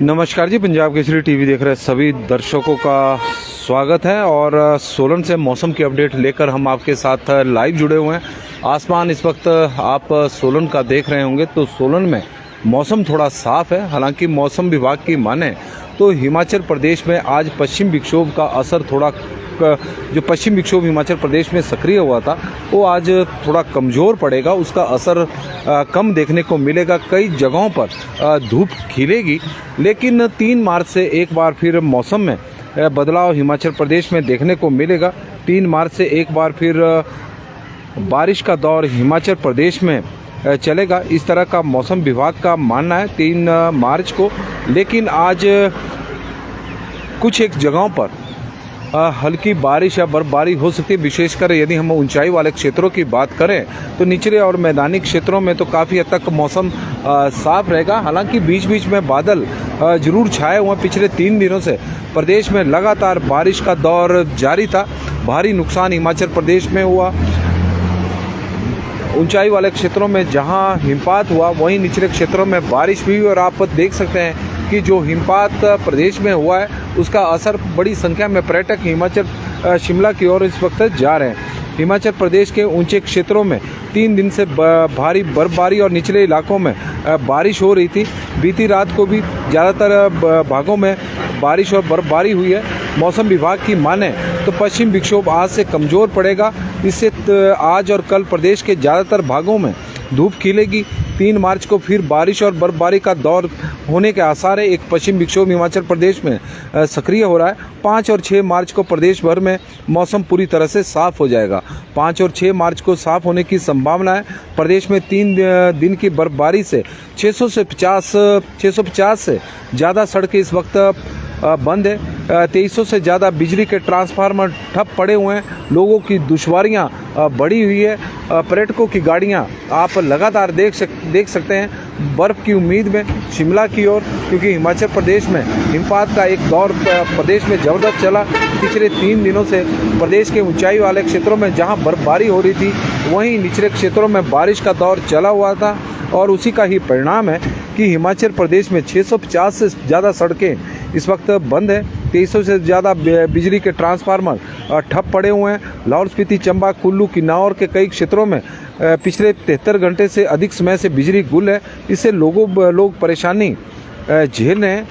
नमस्कार जी, पंजाब केसरी टीवी देख रहे सभी दर्शकों का स्वागत है। और सोलन से मौसम की अपडेट लेकर हम आपके साथ लाइव जुड़े हुए हैं। आसमान इस वक्त आप सोलन का देख रहे होंगे तो सोलन में मौसम थोड़ा साफ है। हालांकि मौसम विभाग की माने तो हिमाचल प्रदेश में आज पश्चिम विक्षोभ का असर थोड़ा, जो पश्चिम विक्षोभ हिमाचल प्रदेश में सक्रिय हुआ था वो आज थोड़ा कमज़ोर पड़ेगा। उसका असर कम देखने को मिलेगा। कई जगहों पर धूप खिलेगी, लेकिन 3 मार्च से एक बार फिर मौसम में बदलाव हिमाचल प्रदेश में देखने को मिलेगा। 3 मार्च से एक बार फिर बारिश का दौर हिमाचल प्रदेश में चलेगा, इस तरह का मौसम विभाग का मानना है 3 मार्च को। लेकिन आज कुछ एक जगहों पर हल्की बारिश या बर्फबारी हो सकती है। विशेषकर यदि हम ऊंचाई वाले क्षेत्रों की बात करें तो निचले और मैदानी क्षेत्रों में तो काफ़ी हद तक मौसम साफ रहेगा। हालांकि बीच बीच में बादल जरूर छाए हुए हैं। पिछले 3 दिनों से प्रदेश में लगातार बारिश का दौर जारी था। भारी नुकसान हिमाचल प्रदेश में हुआ। ऊंचाई वाले क्षेत्रों में जहां हिमपात हुआ वहीं निचले क्षेत्रों में बारिश भी हुई। और आप देख सकते हैं कि जो हिमपात प्रदेश में हुआ है उसका असर बड़ी संख्या में पर्यटक हिमाचल शिमला की ओर इस वक्त जा रहे हैं। हिमाचल प्रदेश के ऊंचे क्षेत्रों में 3 दिन से भारी बर्फबारी और निचले इलाकों में बारिश हो रही थी। बीती रात को भी ज़्यादातर भागों में बारिश और बर्फबारी हुई है। मौसम विभाग की माने तो पश्चिम विक्षोभ आज से कमज़ोर पड़ेगा। इससे आज और कल प्रदेश के ज़्यादातर भागों में धूप खिलेगी। 3 मार्च को फिर बारिश और बर्फबारी का दौर होने के आसार है। एक पश्चिम विक्षोभ हिमाचल प्रदेश में सक्रिय हो रहा है। 5 और 6 मार्च को प्रदेश भर में मौसम पूरी तरह से साफ हो जाएगा। 5 और 6 मार्च को साफ होने की संभावना है। प्रदेश में 3 दिन की बर्फबारी से 650 से ज़्यादा सड़कें इस वक्त बंद है। 2300 से ज़्यादा बिजली के ट्रांसफार्मर ठप पड़े हुए हैं। लोगों की दुश्वारियां बढ़ी हुई है। पर्यटकों की गाड़ियां आप लगातार देख सकते हैं बर्फ़ की उम्मीद में शिमला की ओर, क्योंकि हिमाचल प्रदेश में हिमपात का एक दौर प्रदेश में ज़बरदस्त चला। पिछले 3 दिनों से प्रदेश के ऊंचाई वाले क्षेत्रों में जहां बर्फबारी हो रही थी वहीं निचले क्षेत्रों में बारिश का दौर चला हुआ था। और उसी का ही परिणाम है कि हिमाचल प्रदेश में 650 से ज़्यादा सड़कें इस वक्त बंद है। 2300 से ज़्यादा बिजली के ट्रांसफार्मर ठप पड़े हुए हैं। लाहौल स्पीति, चंबा, कुल्लू, किन्नौर के कई क्षेत्रों में पिछले 73 घंटे से अधिक समय से बिजली गुल है। इससे लोग परेशानी झेल रहे हैं।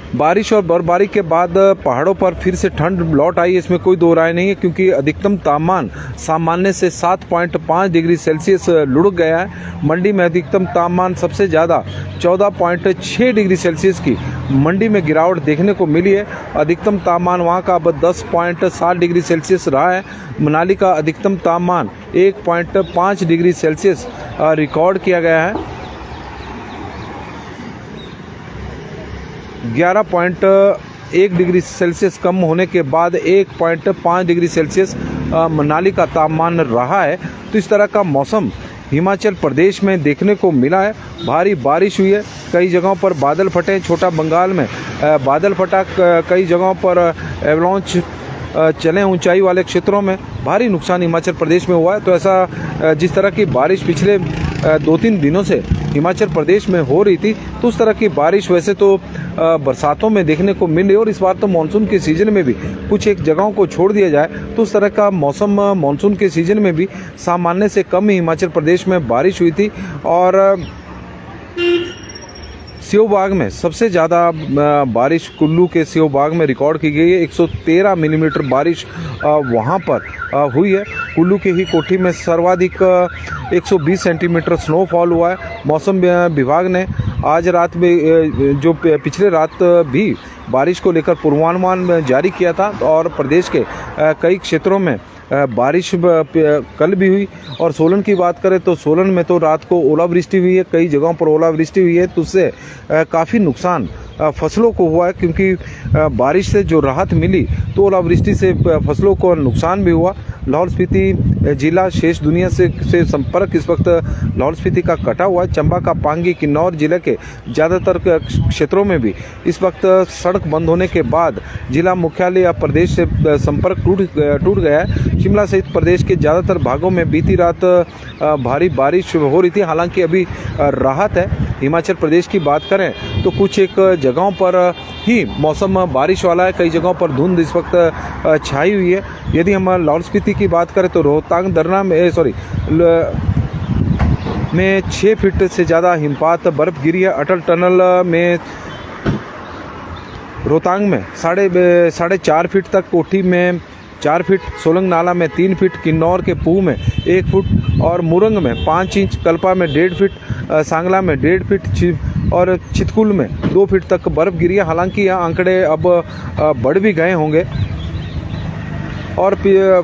बारिश और बर्फबारी के बाद पहाड़ों पर फिर से ठंड लौट आई, इसमें कोई दो राय नहीं है, क्योंकि अधिकतम तापमान सामान्य से 7.5 डिग्री सेल्सियस लुढ़क गया है। मंडी में अधिकतम तापमान सबसे ज़्यादा 14.6 डिग्री सेल्सियस की मंडी में गिरावट देखने को मिली है। अधिकतम तापमान वहां का अब 10.7 डिग्री सेल्सियस रहा है। मनाली का अधिकतम तापमान 1.5 डिग्री सेल्सियस रिकॉर्ड किया गया है। 11.1 डिग्री सेल्सियस कम होने के बाद 1.5 डिग्री सेल्सियस मनाली का तापमान रहा है। तो इस तरह का मौसम हिमाचल प्रदेश में देखने को मिला है। भारी बारिश हुई है, कई जगहों पर बादल फटे। छोटा बंगाल में बादल फटा, कई जगहों पर एवलांच चले। ऊंचाई वाले क्षेत्रों में भारी नुकसान हिमाचल प्रदेश में हुआ है। तो ऐसा जिस तरह की बारिश पिछले 2-3 दिनों से हिमाचल प्रदेश में हो रही थी, तो उस तरह की बारिश वैसे तो बरसातों में देखने को मिल रही है। और इस बार तो मानसून के सीजन में भी कुछ एक जगहों को छोड़ दिया जाए तो उस तरह का मौसम मानसून के सीजन में भी सामान्य से कम ही हिमाचल प्रदेश में बारिश हुई थी। और सेवबाग में सबसे ज़्यादा बारिश कुल्लू के सेवबाग में रिकॉर्ड की गई है। 113 मिलीमीटर बारिश वहाँ पर हुई है। कुल्लू के ही कोठी में सर्वाधिक 120 सेंटीमीटर स्नोफॉल हुआ है। मौसम विभाग ने आज रात में जो पिछले रात भी बारिश को लेकर पूर्वानुमान जारी किया था और प्रदेश के कई क्षेत्रों में बारिश कल भी हुई। और सोलन की बात करें तो सोलन में तो रात को ओलावृष्टि हुई है, कई जगहों पर ओलावृष्टि हुई है, तो उससे काफ़ी नुकसान फसलों को हुआ है, क्योंकि बारिश से जो राहत मिली तो ओलावृष्टि से फसलों को नुकसान भी हुआ। लाहौल स्पीति जिला शेष दुनिया से संपर्क इस वक्त लाहौल स्पीति का कटा हुआ है। चंबा का पांगी किन्नौर जिले के ज़्यादातर क्षेत्रों में भी इस वक्त सड़क बंद होने के बाद जिला मुख्यालय या प्रदेश से संपर्क टूट गया है। शिमला सहित प्रदेश के ज़्यादातर भागों में बीती रात भारी बारिश हो रही थी, हालांकि अभी राहत है। हिमाचल प्रदेश की बात करें तो कुछ एक जगहों पर ही मौसम बारिश वाला है, कई जगहों पर धुंध इस वक्त छाई हुई है। यदि हम लाहौल स्पीति की बात करें तो रोहतांग दर्रा में 6 फीट से ज़्यादा हिमपात बर्फ गिरी है। अटल टनल में रोहतांग में 4.5 फीट तक, कोठी में 4 फीट, सोलंग नाला में 3 फीट, किन्नौर के पूह में 1 फुट और मुरंग में 5 इंच, कल्पा में 1.5 फीट, सांगला में 1.5 फीट और चितकुल में 2 फीट तक बर्फ गिरी है। हालांकि यह आंकड़े अब बढ़ भी गए होंगे। और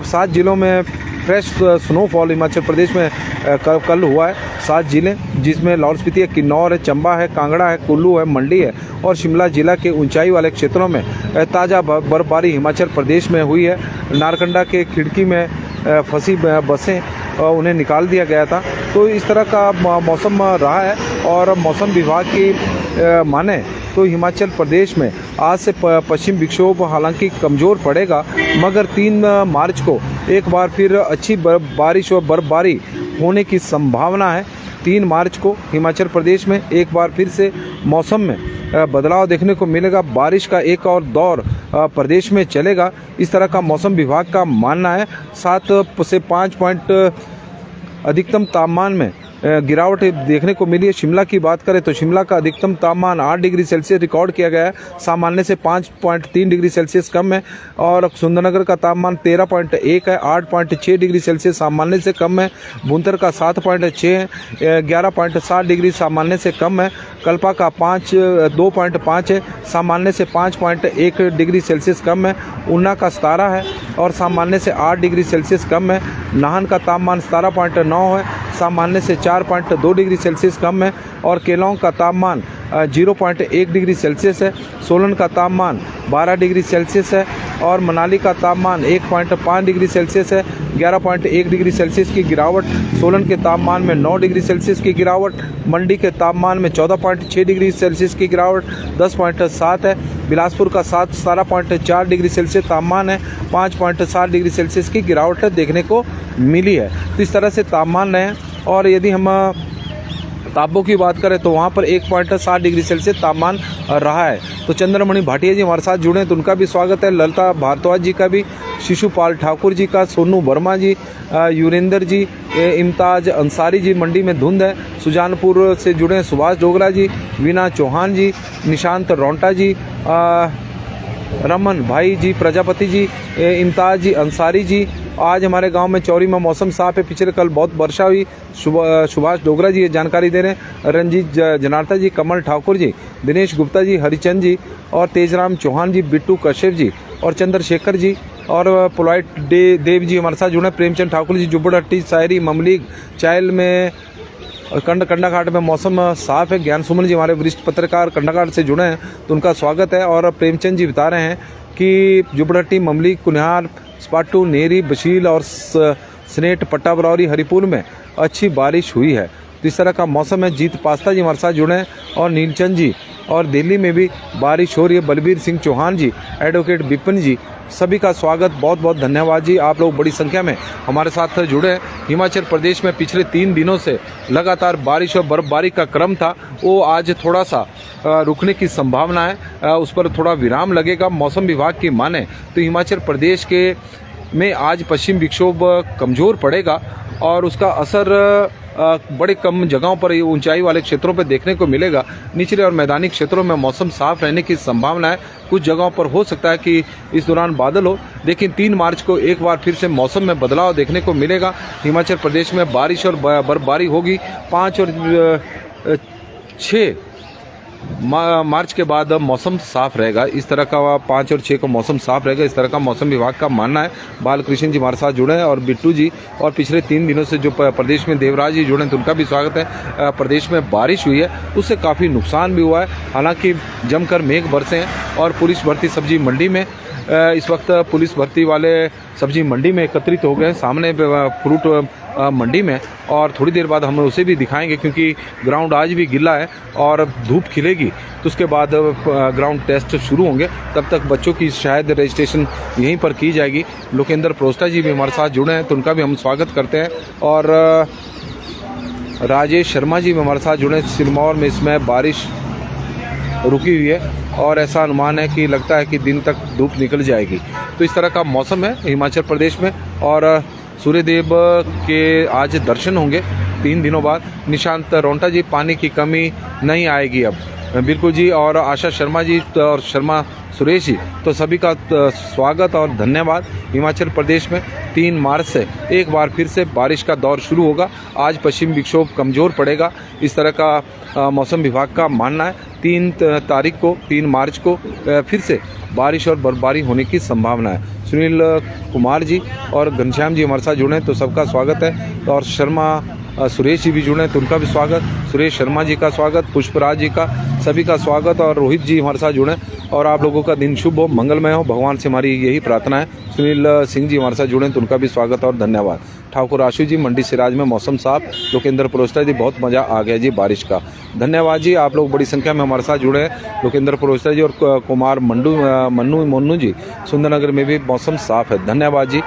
7 जिलों में फ्रेश स्नोफॉल हिमाचल प्रदेश में कल हुआ है। 7 जिले, जिसमें लाहौल स्पीति है, किन्नौर है, चंबा है, कांगड़ा है, कुल्लू है, मंडी है और शिमला जिला के ऊंचाई वाले क्षेत्रों में ताज़ा बर्फबारी हिमाचल प्रदेश में हुई है। नारकंडा के खिड़की में फंसी बसें उन्हें निकाल दिया गया था। तो इस तरह का मौसम रहा है। और मौसम विभाग की माने तो हिमाचल प्रदेश में आज से पश्चिम विक्षोभ हालांकि कमज़ोर पड़ेगा, मगर 3 मार्च को एक बार फिर अच्छी बारिश और बर्फबारी होने की संभावना है। 3 मार्च को हिमाचल प्रदेश में एक बार फिर से मौसम में बदलाव देखने को मिलेगा। बारिश का एक और दौर प्रदेश में चलेगा, इस तरह का मौसम विभाग का मानना है। 7 से 5 पॉइंट अधिकतम तापमान में गिरावट देखने को मिली है। शिमला की बात करें तो शिमला का अधिकतम तापमान 8 डिग्री सेल्सियस रिकॉर्ड किया गया है, सामान्य से 5.3 डिग्री सेल्सियस कम है। और सुंदरनगर का तापमान 13.1 है, 8.6 डिग्री सेल्सियस सामान्य से कम है। भुंतर का 7.6 है, 11.7 डिग्री सामान्य से कम है। कल्पा का 2.5 है, सामान्य से 5.1 डिग्री सेल्सियस कम है। ऊना का 17 है और सामान्य से 8 डिग्री सेल्सियस कम है। नाहन का तापमान 17.9 है, सामान्य से 4.2 डिग्री सेल्सियस कम है। और केलांग का तापमान 0.1 डिग्री सेल्सियस है। सोलन का तापमान 12 डिग्री सेल्सियस है और मनाली का तापमान 1.5 डिग्री सेल्सियस है। 11.1 डिग्री सेल्सियस की गिरावट। सोलन के तापमान में 9 डिग्री सेल्सियस की गिरावट। मंडी के तापमान में 14.6 डिग्री सेल्सियस की गिरावट 10.7 है। बिलासपुर का 17.4 डिग्री सेल्सियस तापमान है, 5.7 डिग्री सेल्सियस की गिरावट देखने को मिली है। तो इस तरह से तापमान रहे। और यदि हम तापों की बात करें तो वहाँ पर 1.7 डिग्री सेल्सियस तापमान रहा है। तो चंद्रमणि भाटिया जी हमारे साथ जुड़े हैं तो उनका भी स्वागत है। ललिता भारद्वाज जी का भी, शिशुपाल ठाकुर जी का, सोनू वर्मा जी, युरेंद्र जी, इम्ताज अंसारी जी। मंडी में धुंध है। सुजानपुर से जुड़े हैं सुभाष डोगरा जी, वीना चौहान जी, निशांत रौंटा जी, रमन भाई जी, प्रजापति जी, इम्ताज जी अंसारी जी। आज हमारे गांव में चौरी में मौसम साफ है, पिछले कल बहुत वर्षा हुई। सुभाष डोगरा जी ये जानकारी दे रहे हैं। रंजीत जनार्था जी, कमल ठाकुर जी, दिनेश गुप्ता जी, हरिचंद जी और तेजराम चौहान जी, बिट्टू कश्यप जी और चंद्रशेखर जी और पोलाइट देव जी हमारे साथ जुड़े। प्रेमचंद ठाकुर जी, जुब्बड़हट्टी, शायरी, ममलीग, चायल में कंडाघाट में मौसम साफ है। ज्ञान सुमन जी हमारे वरिष्ठ पत्रकार कंडाघाट से जुड़े हैं तो उनका स्वागत है। और प्रेमचंद जी बता रहे हैं कि जुब्बड़हट्टी, ममलीग, कुनिहार, स्पाटू, नेरी, बशील और स्नेट, पट्टा बरौरी, हरिपुर में अच्छी बारिश हुई है। तो इस तरह का मौसम है। जीत पास्ता जी हमारे साथ जुड़े हैं और नीलचंद जी। और दिल्ली में भी बारिश हो रही है। बलबीर सिंह चौहान जी, एडवोकेट विपिन जी, सभी का स्वागत, बहुत बहुत धन्यवाद जी। आप लोग बड़ी संख्या में हमारे साथ जुड़े हैं। हिमाचल प्रदेश में पिछले 3 दिनों से लगातार बारिश और बर्फबारी का क्रम था, वो आज थोड़ा सा रुकने की संभावना है, उस पर थोड़ा विराम लगेगा। मौसम विभाग की माने तो हिमाचल प्रदेश के में आज पश्चिम विक्षोभ कमज़ोर पड़ेगा और उसका असर बड़े कम जगहों पर, ऊंचाई वाले क्षेत्रों पर देखने को मिलेगा। निचले और मैदानी क्षेत्रों में मौसम साफ रहने की संभावना है। कुछ जगहों पर हो सकता है कि इस दौरान बादल हो, लेकिन 3 मार्च को एक बार फिर से मौसम में बदलाव देखने को मिलेगा। हिमाचल प्रदेश में बारिश और बर्फबारी होगी। 5 और 6 मार्च के बाद मौसम साफ रहेगा। इस तरह का 5 और 6 को मौसम साफ रहेगा, इस तरह का मौसम विभाग का मानना है। बालकृष्ण जी हमारे साथ जुड़े हैं और बिट्टू जी, और पिछले 3 दिनों से जो प्रदेश में देवराज जी जुड़े हैं तो उनका भी स्वागत है। प्रदेश में बारिश हुई है, उससे काफ़ी नुकसान भी हुआ है, हालांकि जमकर मेघ बरसे हैं। और पुलिस भर्ती सब्जी मंडी में इस वक्त पुलिस भर्ती वाले सब्जी मंडी में एकत्रित हो गए हैं, सामने फ्रूट मंडी में, और थोड़ी देर बाद हम उसे भी दिखाएंगे क्योंकि ग्राउंड आज भी गिला है और धूप खिलेगी तो उसके बाद ग्राउंड टेस्ट शुरू होंगे। तब तक बच्चों की शायद रजिस्ट्रेशन यहीं पर की जाएगी। लोकेंद्र प्रोस्टा जी भी हमारे साथ जुड़े हैं तो उनका भी हम स्वागत करते हैं। और राजेश शर्मा जी भी हमारे साथ जुड़े हैं। सिरमौर में इसमें बारिश रुकी हुई है और ऐसा अनुमान है कि लगता है कि दिन तक धूप निकल जाएगी। तो इस तरह का मौसम है हिमाचल प्रदेश में। और सूर्यदेव के आज दर्शन होंगे 3 दिनों बाद। निशांत रोंटा जी, पानी की कमी नहीं आएगी अब, बिल्कुल जी। और आशा शर्मा जी और शर्मा सुरेश जी, तो सभी का स्वागत और धन्यवाद। हिमाचल प्रदेश में 3 मार्च से एक बार फिर से बारिश का दौर शुरू होगा। आज पश्चिम विक्षोभ कमज़ोर पड़ेगा, इस तरह का मौसम विभाग का मानना है। 3 तारीख को 3 मार्च को फिर से बारिश और बर्फबारी होने की संभावना है। सुनील कुमार जी और घनश्याम जी हमारे साथ जुड़े हैं तो सबका स्वागत है। और शर्मा सुरेश जी भी जुड़े हैं तो उनका भी स्वागत। सुरेश शर्मा जी का स्वागत, पुष्पराज जी का, सभी का स्वागत। और रोहित जी हमारे साथ जुड़े हैं। और आप लोगों का दिन शुभ हो, मंगलमय हो, भगवान से हमारी यही प्रार्थना है। सुनील सिंह जी हमारे साथ जुड़े हैं तो उनका भी स्वागत और धन्यवाद। ठाकुर आशु जी, मंडी सिराज में मौसम साफ। लोकेंद्र प्रोस्टा जी, बहुत मज़ा आ गया जी बारिश का, धन्यवाद जी। आप लोग बड़ी संख्या में हमारे साथ जुड़े हैं। लोकेंद्र प्रोस्टा जी और कुमार मोन्नू जी, सुंदरनगर में भी मौसम साफ है, धन्यवाद जी।